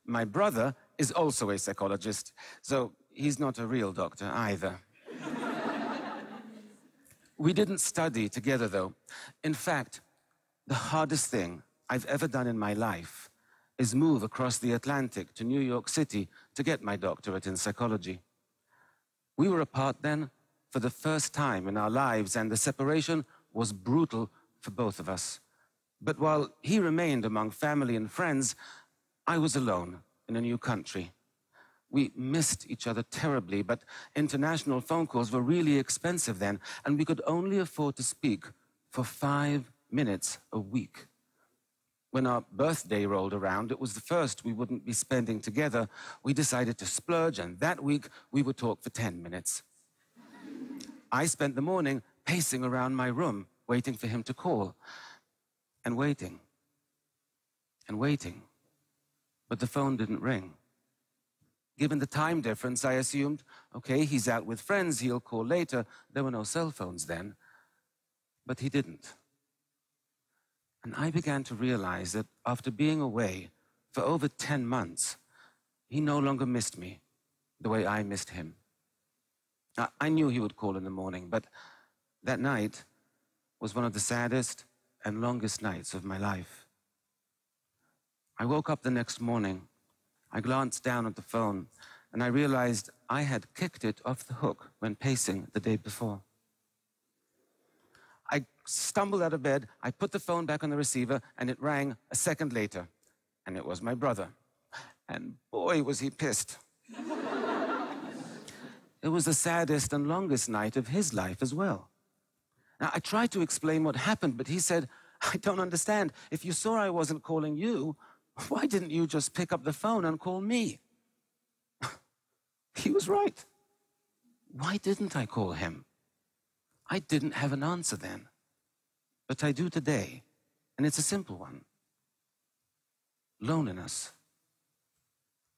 My brother is also a psychologist, so he's not a real doctor either. We didn't study together, though. In fact, the hardest thing I've ever done in my life is move across the Atlantic to New York City to get my doctorate in psychology. We were apart then for the first time in our lives, and the separation was brutal for both of us. But while he remained among family and friends, I was alone in a new country. We missed each other terribly, but international phone calls were really expensive then, and we could only afford to speak for 5 minutes a week. When our birthday rolled around, it was the first we wouldn't be spending together. We decided to splurge, and that week we would talk for 10 minutes. I spent the morning pacing around my room, waiting for him to call, and waiting, and waiting. But the phone didn't ring. Given the time difference, I assumed, okay, he's out with friends, he'll call later. There were no cell phones then. But he didn't. And I began to realize that after being away for over 10 months, he no longer missed me the way I missed him. I knew he would call in the morning, but that night was one of the saddest and longest nights of my life. I woke up the next morning. I glanced down at the phone, and I realized I had kicked it off the hook when pacing the day before. I stumbled out of bed, I put the phone back on the receiver, and it rang a second later. And it was my brother. And boy, was he pissed. It was the saddest and longest night of his life as well. Now, I tried to explain what happened, but he said, I don't understand. If you saw I wasn't calling you, why didn't you just pick up the phone and call me? He was right. Why didn't I call him? I didn't have an answer then. But I do today, and it's a simple one. Loneliness.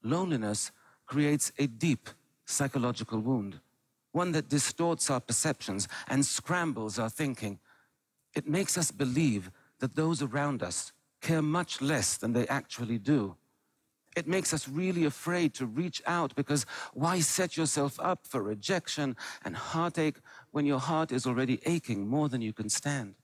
Loneliness creates a deep psychological wound, one that distorts our perceptions and scrambles our thinking. It makes us believe that those around us care much less than they actually do. It makes us really afraid to reach out, because why set yourself up for rejection and heartache when your heart is already aching more than you can stand?